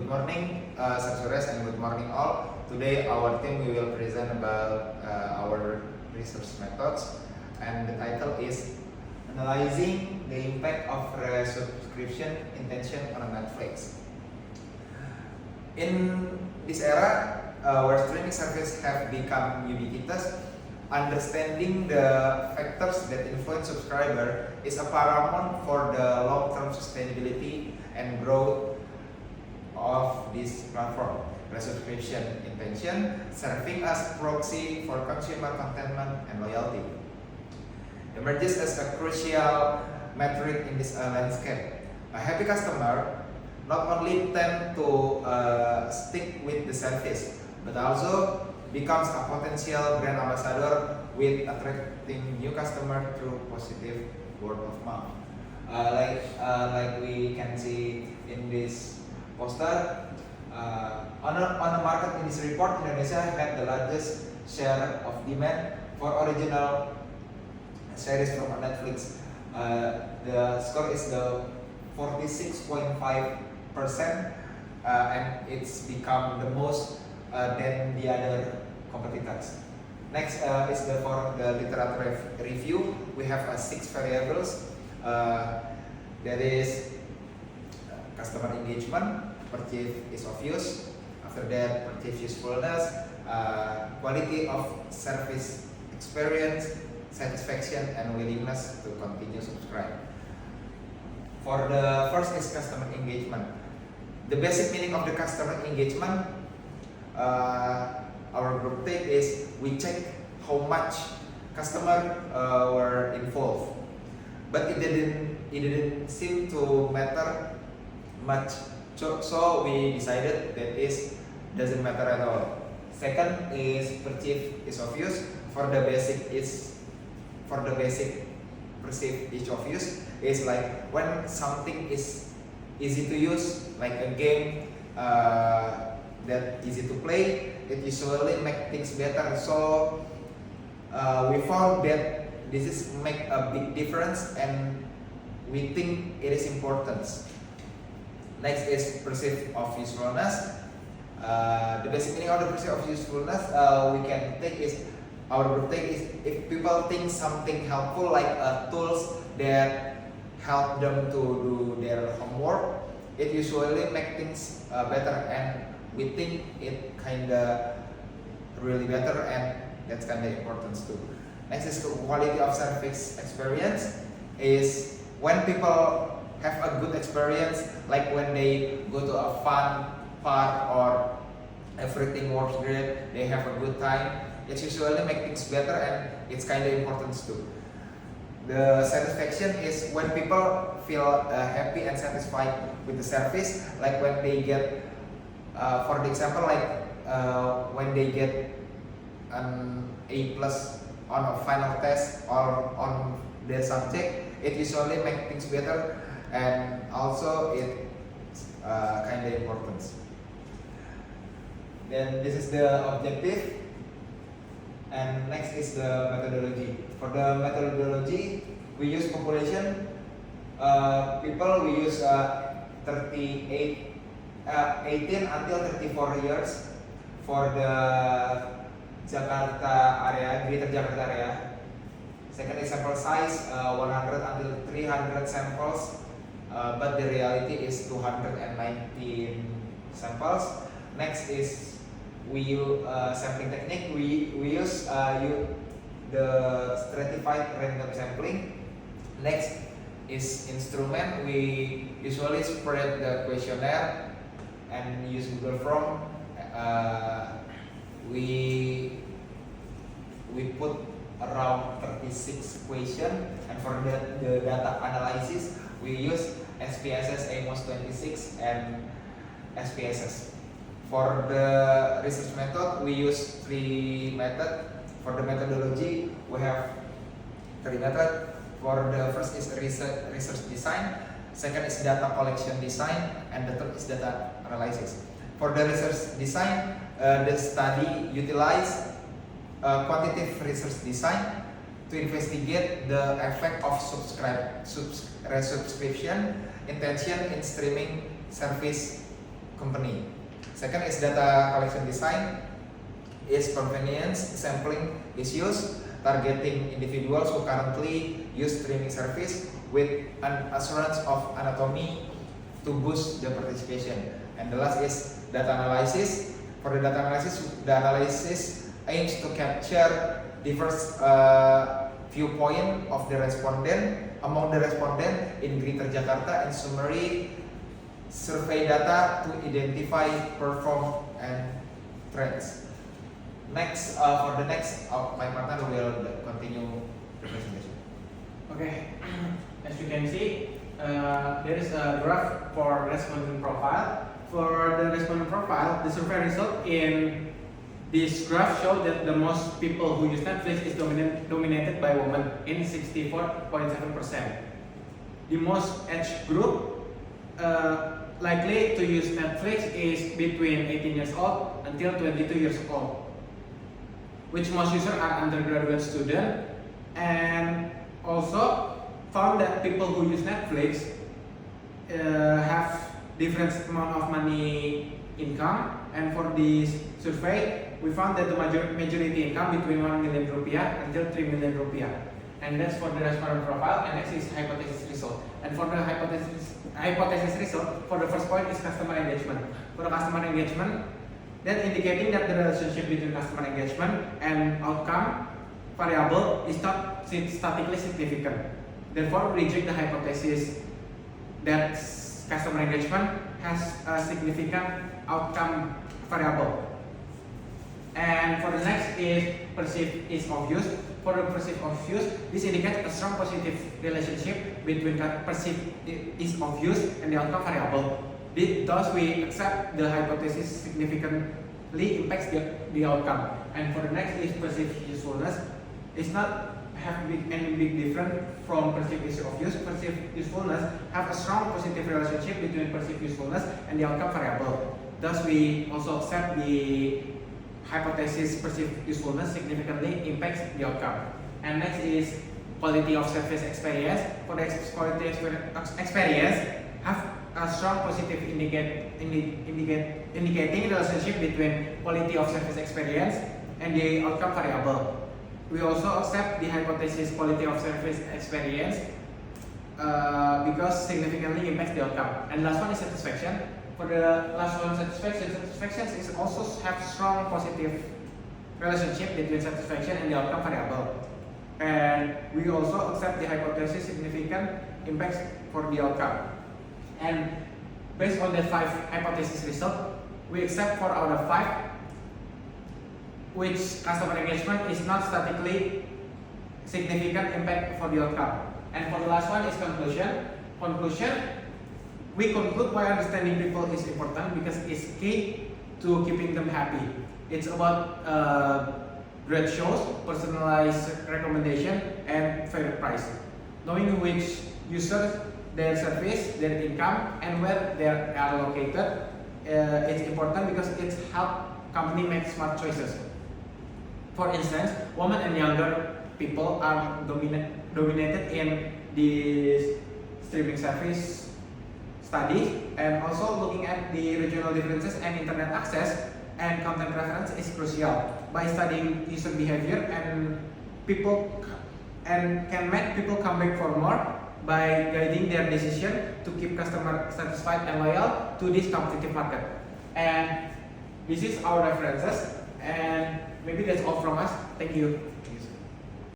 morning, Sir Suresh, and good morning all. Today our team will present about our research methods, and the title is Analyzing the Impact of Resubscription Intention on Netflix. In this era, where streaming services have become ubiquitous, understanding the factors that influence subscriber is a paramount for the long-term sustainability and growth of this platform. Resubscription intention serving as proxy for consumer contentment and loyalty emerges as a crucial metric in this landscape. A happy customer not only tend to stick with the service, but also becomes a potential brand ambassador with attracting new customer through positive word of mouth. Like we can see in this poster, on the market in this report, Indonesia had the largest share of demand for original series from Netflix. The score is the 46.5%, and it's become the most than the other competitors. Next is for the literature review. We have 6 variables. There is customer engagement, purchase ease of use. After that, purchase usefulness, quality of service experience, satisfaction, and willingness to continue subscribe. For the first is customer engagement. The basic meaning of the customer engagement, our group take is we check how much customer were involved, but it didn't seem to matter much. So we decided that this doesn't matter at all. Second is perceived ease of use. For the basic perceived ease of use is like when something is easy to use, like a game that easy to play, it usually make things better. So we found that this is make a big difference, and we think it is important. Next is perceived of usefulness. The basic meaning of the perceived of usefulness we can take is, our group take is, if people think something helpful, like tools that help them to do their homework, it usually make things better, and we think it kinda really better, and that's kinda important too. Next is quality of service experience. Is when people have a good experience, like when they go to a fun park or everything works great, they have a good time, it usually make things better, and it's kinda important too. The satisfaction is when people feel happy and satisfied with the service, like when they get, for the example, like when they get an A+ on a final test or on the subject, it usually make things better, and also it kinda important. Then this is the objective, and next is the methodology. For the methodology, we use population people. We use 18 until 34 years for the Jakarta area, Greater Jakarta area. Second is sample size 100 until 300 samples, but the reality is 219 samples. Next is we use sampling technique. We use the stratified random sampling. Next is instrument. We usually spread the questionnaire and use Google Form. We put around 36 questions, and for the data analysis we use SPSS AMOS 26 and SPSS. For the research method, we use 3 methods. For the methodology, we have 3 methods. For the first is research design, second is data collection design, and the third is data analysis. For the research design, the study utilize quantitative research design to investigate the effect of resubscription intention in streaming service company. Second is data collection design. Is convenience sampling is used, targeting individuals who currently use streaming service with an assurance of anatomy to boost their participation. And the last is data analysis. For the data analysis aims to capture diverse viewpoint of the respondent among the respondent in Greater Jakarta and summary survey data to identify perform and trends. Next, for the next, my partner will continue the presentation. Okay, as you can see, there is a graph for respondent profile. For the respondent profile, the survey result in this graph show that the most people who use Netflix is dominated by women in 64.7%. The most age group likely to use Netflix is between 18 years old until 22 years old, which most users are undergraduate students, and also found that people who use Netflix have different amount of money income. And for this survey, we found that the majority income between 1 million rupiah until 3 million rupiah. And that's for the respondent profile. And next is hypothesis result. And for the hypothesis result, for the first point is customer engagement. For the customer engagement, that indicating that the relationship between customer engagement and outcome variable is not statically significant. Therefore, we reject the hypothesis that customer engagement has a significant outcome variable. And for the next is perceived ease of use. For the perceived of use, this indicates a strong positive relationship between perceived ease of use and the outcome variable. Thus, we accept the hypothesis significantly impacts the outcome. And for the next is perceived usefulness. It's not have any big difference from perceived ease of use. Perceived usefulness have a strong positive relationship between perceived usefulness and the outcome variable. Thus, we also accept the hypothesis perceived usefulness significantly impacts the outcome. And next is quality of service experience. For the quality experience have a strong positive indicating relationship between quality of service experience and the outcome variable. We also accept the hypothesis quality of service experience because significantly impacts the outcome. And last one is satisfaction. For the last one, satisfaction is also have strong positive relationship between satisfaction and the outcome variable. And we also accept the hypothesis significant impacts for the outcome. And based on the 5 hypothesis result, we accept 4 out of 5, which customer engagement is not statically significant impact for the outcome. And for the last one is conclusion. We conclude why understanding people is important because it's key to keeping them happy. It's about great shows, personalized recommendation, and fair price. Knowing which users, their service, their income, and where they are located, it's important because it helps company make smart choices. For instance, women and younger people are dominated in the streaming service studies, and also looking at the regional differences and internet access and content preference is crucial. By studying user behavior and people can make people come back for more by guiding their decision to keep customer satisfied and loyal to this competitive market. And this is our references, and maybe that's all from us. Thank you.